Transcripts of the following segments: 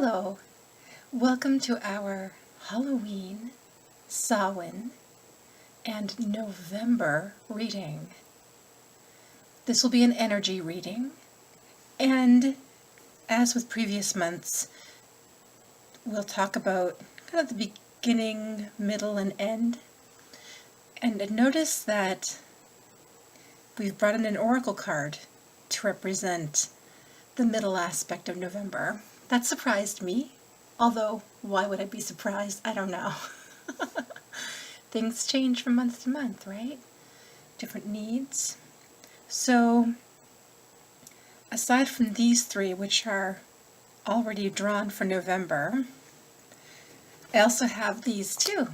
Hello, welcome to our Halloween, Samhain, and November reading. This will be an energy reading, and as with previous months, we'll talk about kind of the beginning, middle, and end. And notice that we've brought in an oracle card to represent the middle aspect of November. That surprised me, although why would I be surprised? I don't know. Things change from month to month, right? Different needs. So, aside from these three, which are already drawn for November, I also have these two.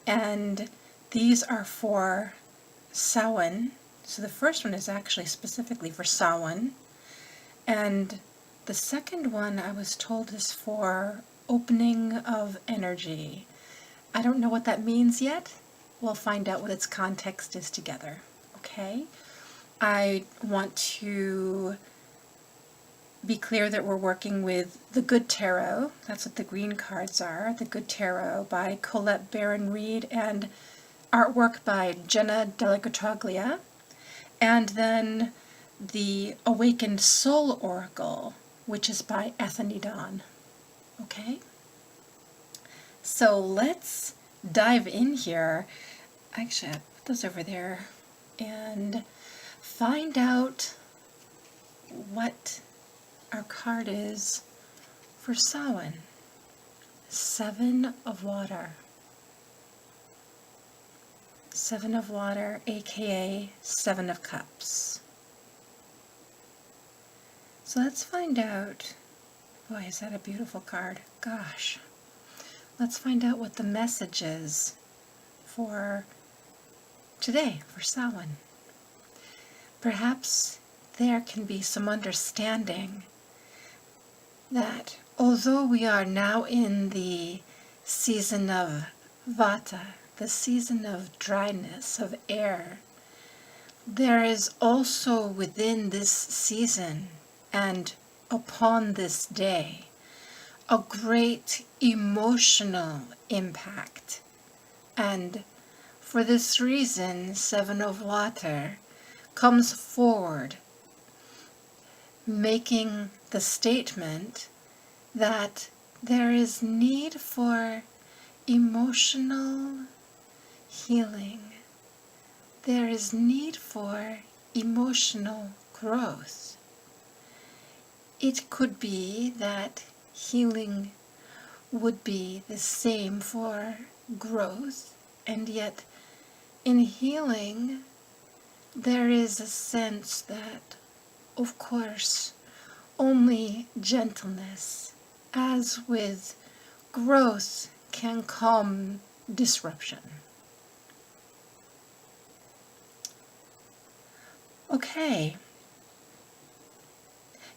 And these are for Samhain. So the first one is actually specifically for Samhain. And the second one I was told is for opening of energy. I don't know what that means yet. We'll find out what its context is together, okay? I want to be clear that we're working with the Good Tarot. That's what the green cards are. The Good Tarot by Colette Baron-Reid and artwork by Jena, DellaGrottaglia. And then the Awakened Soul Oracle, which is by Ethony. Okay? So let's dive in here. Actually, I'll put those over there and find out what our card is for Samhain. 7 of Water. 7 of Water, aka 7 of Cups. So let's find out, boy, is that a beautiful card. Gosh. Let's find out what the message is for today, for Samhain. Perhaps there can be some understanding that although we are now in the season of Vata, the season of dryness, of air, there is also within this season and upon this day a great emotional impact. And for this reason, 7 of Water comes forward making the statement that there is need for emotional healing. There is need for emotional growth. It could be that healing would be the same for growth, and yet in healing there is a sense that, of course, only gentleness, as with growth, can come disruption. Okay.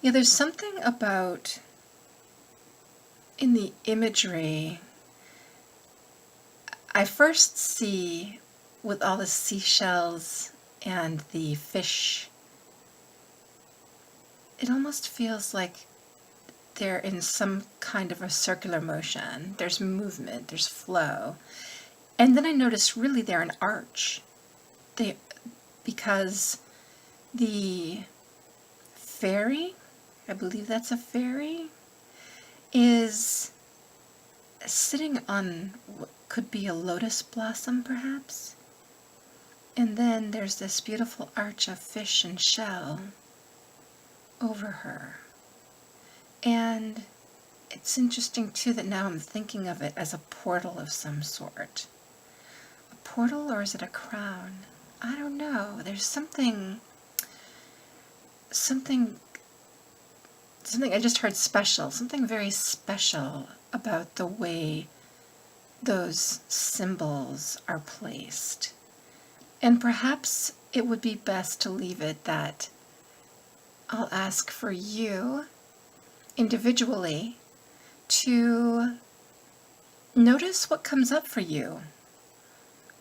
Yeah, there's something about, in the imagery, I first see with all the seashells and the fish, it almost feels like they're in some kind of a circular motion. There's movement, there's flow. And then I notice really they're an arch. Because the fairy, I believe that's a fairy, is sitting on what could be a lotus blossom, perhaps. And then there's this beautiful arch of fish and shell over her. And it's interesting, too, that now I'm thinking of it as a portal of some sort. A portal, or is it a crown? I don't know. There's something I just heard special, something very special about the way those symbols are placed. And perhaps it would be best to leave it that I'll ask for you individually to notice what comes up for you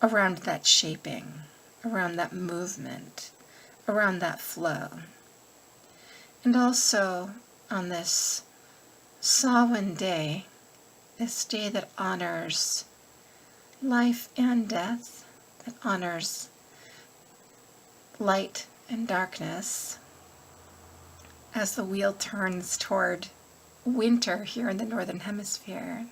around that shaping, around that movement, around that flow. And also on this Samhain Day, this day that honors life and death, that honors light and darkness, as the wheel turns toward winter here in the Northern Hemisphere,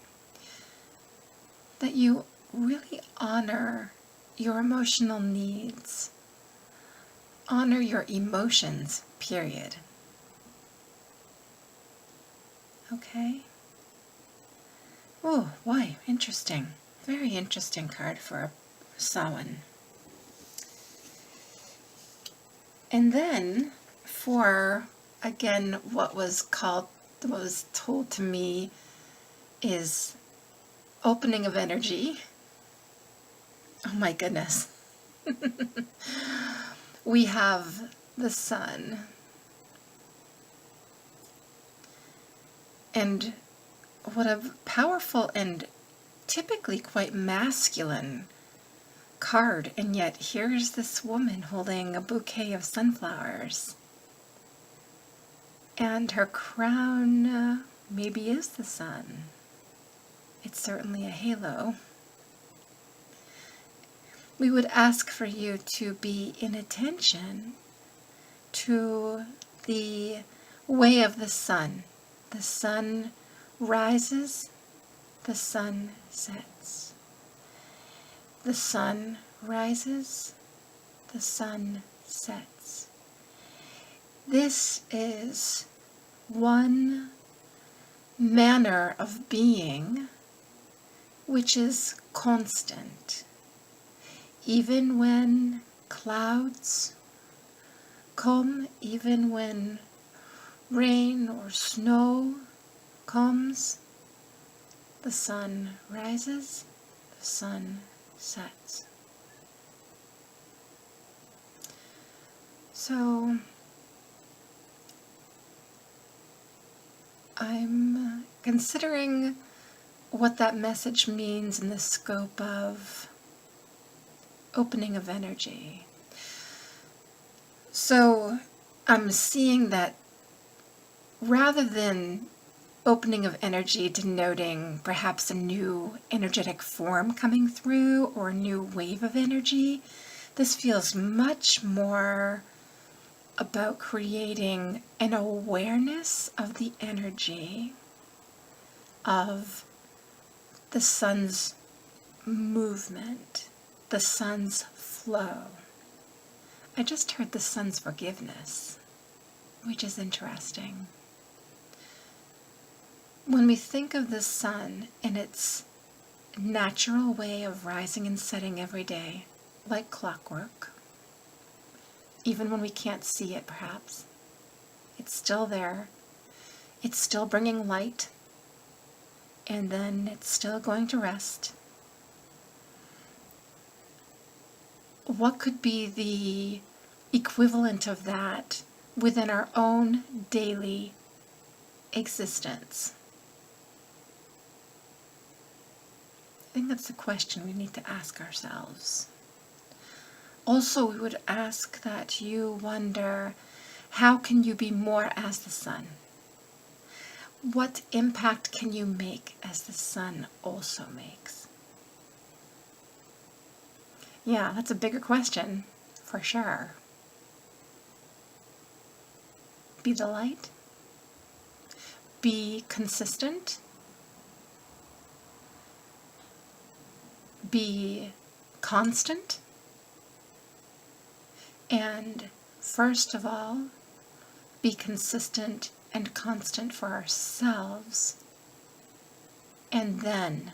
that you really honor your emotional needs, honor your emotions, period. Okay? Oh, why? Interesting. Very interesting card for Samhain. And then for, again, what was told to me is opening of energy. Oh my goodness. We have the sun. And what a powerful and typically quite masculine card, and yet here's this woman holding a bouquet of sunflowers. And her crown maybe is the sun. It's certainly a halo. We would ask for you to be in attention to the way of the sun. The sun rises, the sun sets. The sun rises, the sun sets. This is one manner of being which is constant. Even when clouds come, even when rain or snow comes, the sun rises, the sun sets. So I'm considering what that message means in the scope of opening of energy. So I'm seeing that rather than opening of energy denoting perhaps a new energetic form coming through or a new wave of energy, this feels much more about creating an awareness of the energy of the sun's movement, the sun's flow. I just heard the sun's forgiveness, which is interesting. When we think of the sun in its natural way of rising and setting every day, like clockwork, even when we can't see it perhaps, it's still there, it's still bringing light, and then it's still going to rest. What could be the equivalent of that within our own daily existence? I think that's the question we need to ask ourselves. Also, we would ask that you wonder, how can you be more as the sun? What impact can you make as the sun also makes? Yeah, that's a bigger question, for sure. Be the light. Be consistent. Be constant. And first of all, be consistent and constant for ourselves, and then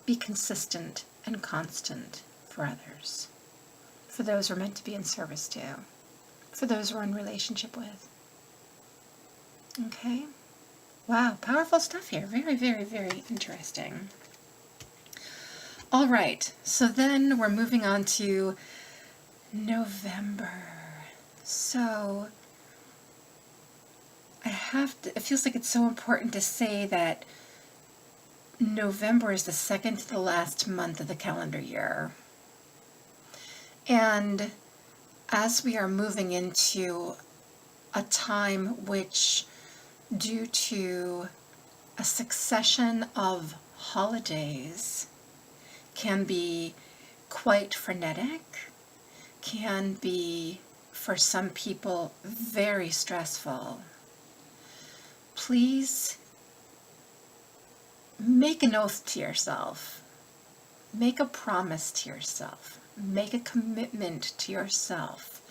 be consistent and constant for others, for those we're meant to be in service to, for those we're in relationship with. Okay? Wow, powerful stuff here. Very, very, very interesting. All right, so then we're moving on to November. So it feels like it's so important to say that November is the second to the last month of the calendar year. And as we are moving into a time which, due to a succession of holidays can be quite frenetic, can be, for some people, very stressful. Please make an oath to yourself. Make a promise to yourself. Make a commitment to yourself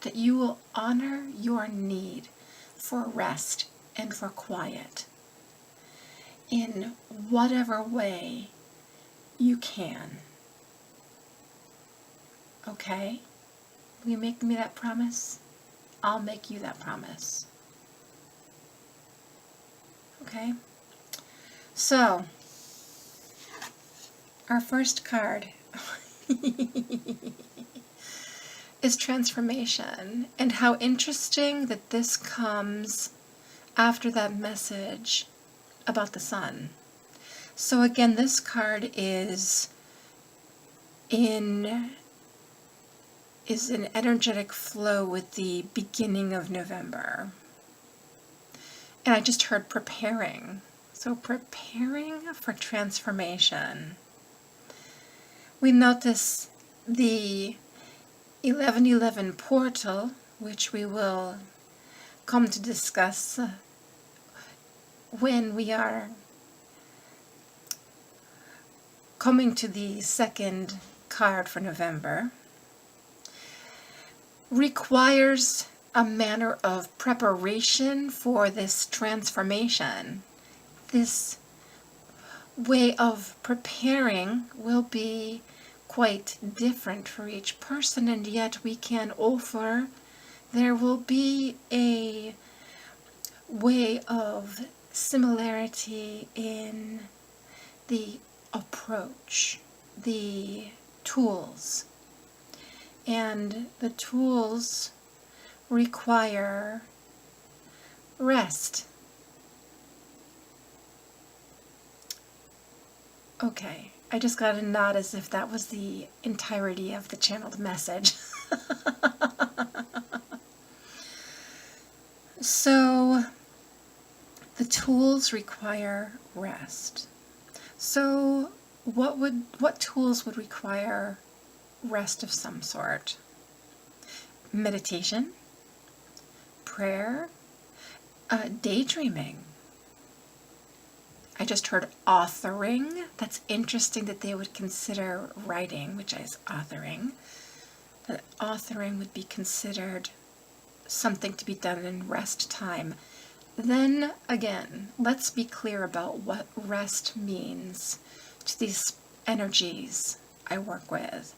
that you will honor your need for rest and for quiet in whatever way you can. Okay? Will you make me that promise? I'll make you that promise. Okay? So, our first card is transformation, and how interesting that this comes after that message about the sun. So again, this card is in an energetic flow with the beginning of November. And I just heard preparing. So preparing for transformation. We notice the 1111 portal, which we will come to discuss when we are coming to the second card for November, requires a manner of preparation for this transformation. This way of preparing will be quite different for each person, and yet we can offer, there will be a way of similarity in the approach, the tools. And the tools require rest. Okay, I just got a nod as if that was the entirety of the channeled message. So, the tools require rest. So, what tools would require rest of some sort? Meditation, prayer, daydreaming. I just heard authoring. That's interesting that they would consider writing, which is authoring. That authoring would be considered something to be done in rest time. Then again, let's be clear about what rest means to these energies I work with.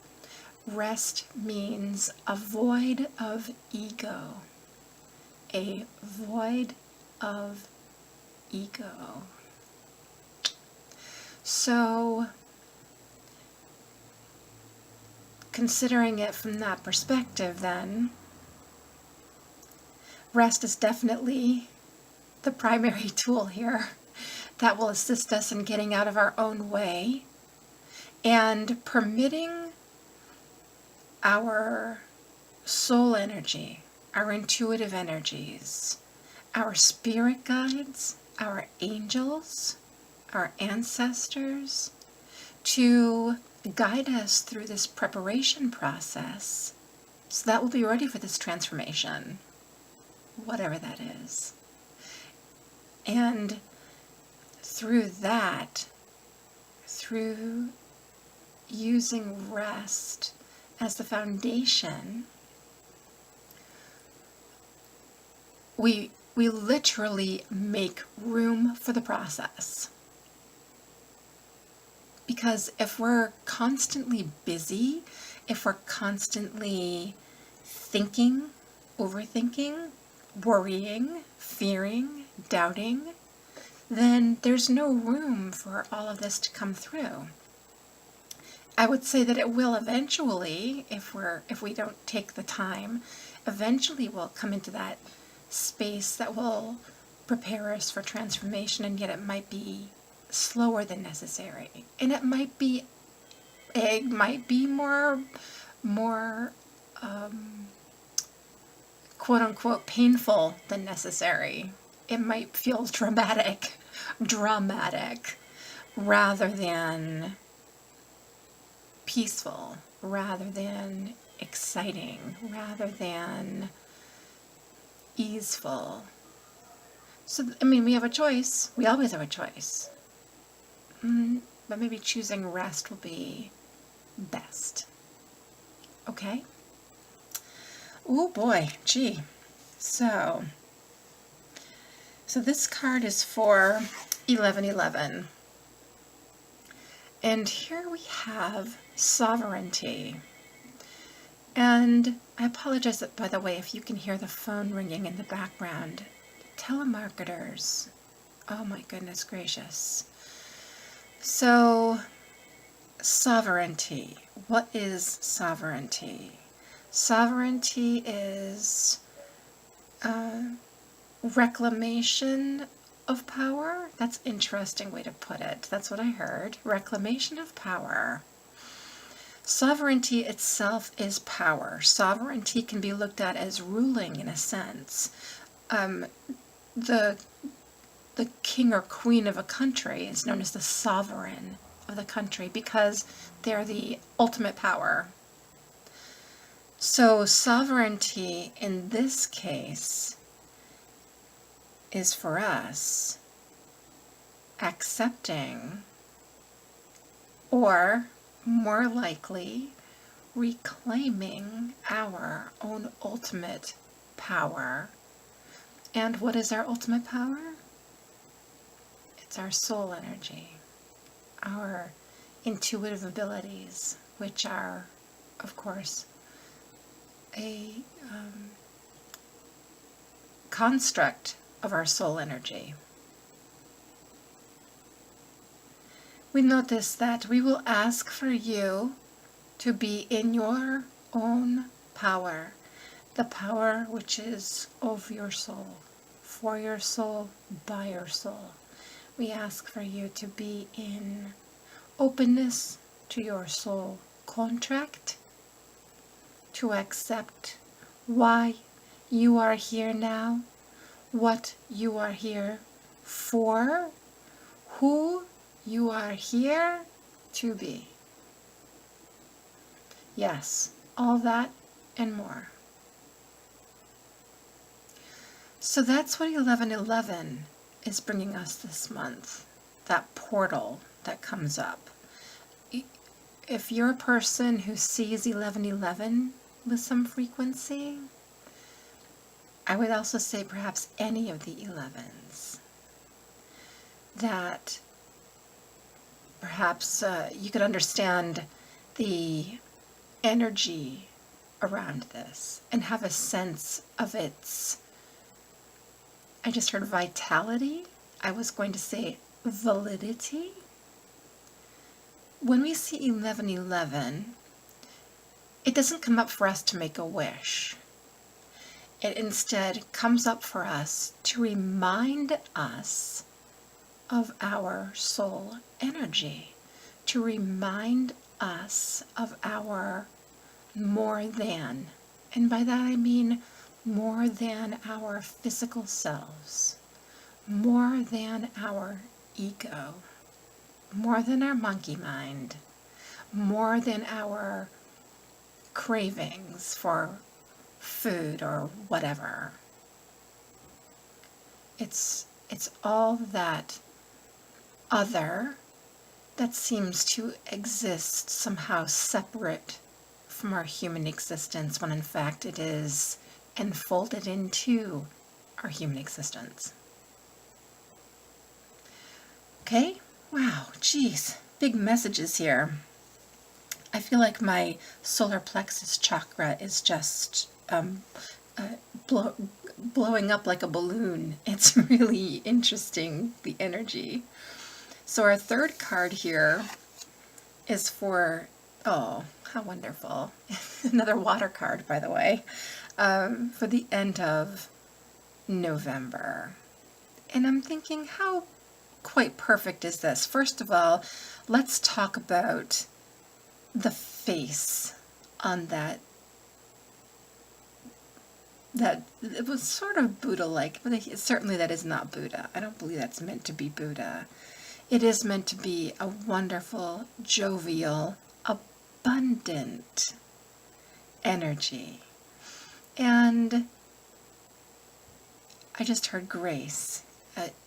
Rest means a void of ego. A void of ego. So, considering it from that perspective, then, rest is definitely the primary tool here that will assist us in getting out of our own way and permitting our soul energy, our intuitive energies, our spirit guides, our angels, our ancestors, to guide us through this preparation process so that we'll be ready for this transformation, whatever that is. And through that, through using rest as the foundation, we literally make room for the process. Because if we're constantly busy, if we're constantly thinking, overthinking, worrying, fearing, doubting, then there's no room for all of this to come through. I would say that it will eventually, if we don't take the time, eventually we'll come into that space that will prepare us for transformation, and yet it might be slower than necessary. And it might be more quote unquote painful than necessary. It might feel dramatic dramatic, rather than peaceful, rather than exciting, rather than easeful. So, I mean, we have a choice. We always have a choice. But maybe choosing rest will be best. Okay? Oh boy, gee. So this card is for 1111. And here we have sovereignty. And I apologize, by the way, if you can hear the phone ringing in the background. Telemarketers. Oh my goodness gracious. So, sovereignty. What is sovereignty? Sovereignty is reclamation of power. That's an interesting way to put it. That's what I heard. Reclamation of power. Sovereignty itself is power. Sovereignty can be looked at as ruling in a sense. The king or queen of a country is known as the sovereign of the country because they're the ultimate power. So sovereignty in this case is for us accepting, or more likely reclaiming, our own ultimate power. And what is our ultimate power? It's our soul energy, our intuitive abilities, which are, of course, a construct of our soul energy. We notice that we will ask for you to be in your own power, the power which is of your soul, for your soul, by your soul. We ask for you to be in openness to your soul contract, to accept why you are here now, what you are here for, who you are here to be. Yes, all that and more. So that's what 1111 is bringing us this month, that portal that comes up. If you're a person who sees 1111 with some frequency, I would also say perhaps any of the 11s, that perhaps you could understand the energy around this and have a sense of its, I just heard vitality. I was going to say validity. When we see 1111, it doesn't come up for us to make a wish. It instead comes up for us to remind us of our soul energy, to remind us of our more than. And by that I mean more than our physical selves, more than our ego, more than our monkey mind, more than our cravings for food or whatever. It's all that other that seems to exist somehow separate from our human existence, when in fact it is enfolded into our human existence. Okay? Wow, geez, big messages here. I feel like my solar plexus chakra is just blowing up like a balloon. It's really interesting, the energy. So our third card here is for, oh, how wonderful. Another water card, by the way, for the end of November. And I'm thinking, how quite perfect is this? First of all, let's talk about the face on that that it was sort of Buddha-like, but certainly that is not Buddha. I don't believe that's meant to be Buddha. It is meant to be a wonderful, jovial, abundant energy. And I just heard grace,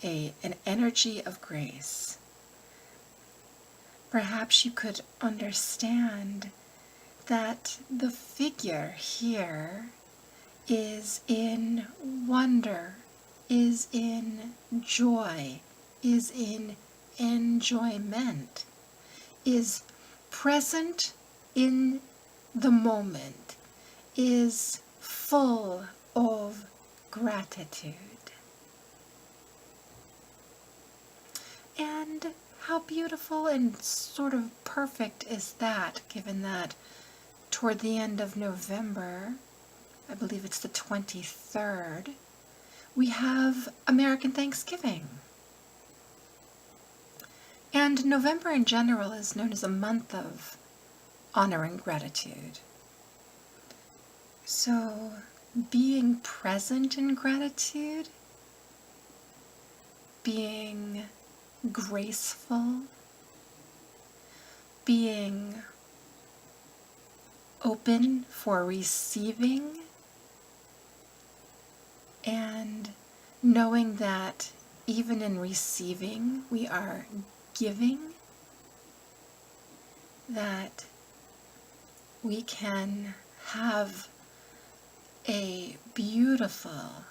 an energy of grace. Perhaps you could understand that the figure here is in wonder, is in joy, is in enjoyment, is present in the moment, is full of gratitude. And how beautiful and sort of perfect is that, given that toward the end of November, I believe it's the 23rd, we have American Thanksgiving. And November in general is known as a month of honor and gratitude. So, being present in gratitude, being graceful, being open for receiving, and knowing that even in receiving we are giving, that we can have a beautiful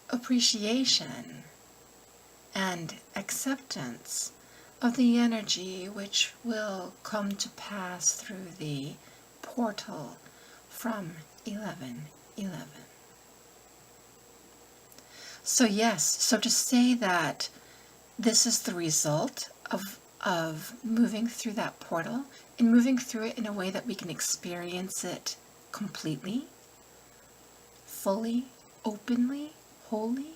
appreciation and acceptance of the energy which will come to pass through the portal from 11:11. So yes, so to say that this is the result of moving through that portal and moving through it in a way that we can experience it completely, fully, openly, wholly.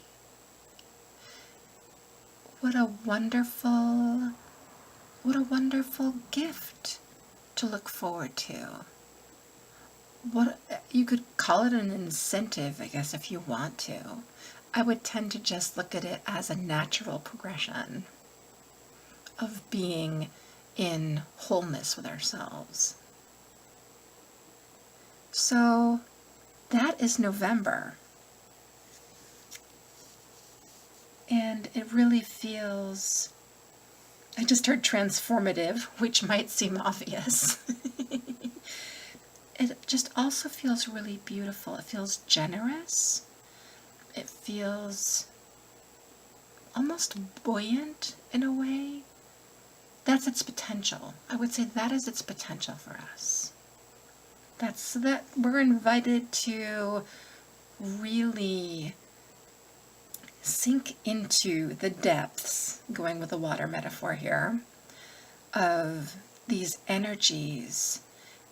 What a wonderful gift to look forward to. What you could call it an incentive, I guess, if you want to. I would tend to just look at it as a natural progression of being in wholeness with ourselves. So that is November. And it really feels, I just heard transformative, which might seem obvious. It just also feels really beautiful. It feels generous. It feels almost buoyant in a way. That's its potential. I would say that is its potential for us. That's that we're invited to really sink into the depths, going with the water metaphor here, of these energies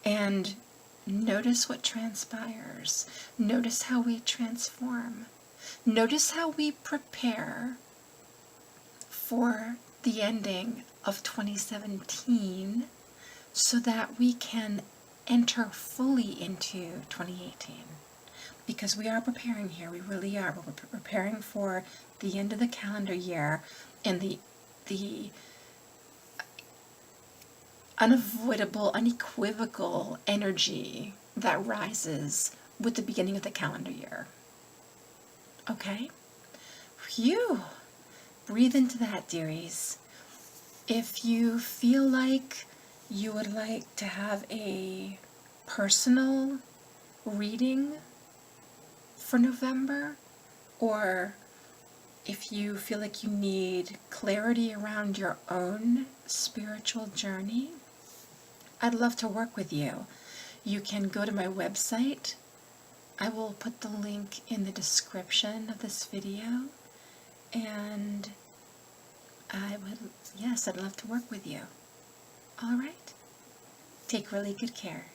and notice what transpires. Notice how we transform. Notice how we prepare for the ending of 2017 so that we can enter fully into 2018. Because we are preparing here, we really are. We're preparing for the end of the calendar year and the unavoidable, unequivocal energy that rises with the beginning of the calendar year. Okay? Phew! Breathe into that, dearies. If you feel like you would like to have a personal reading for November, or if you feel like you need clarity around your own spiritual journey, I'd love to work with you. You can go to my website. I will put the link in the description of this video, and I'd love to work with you. All right? Take really good care.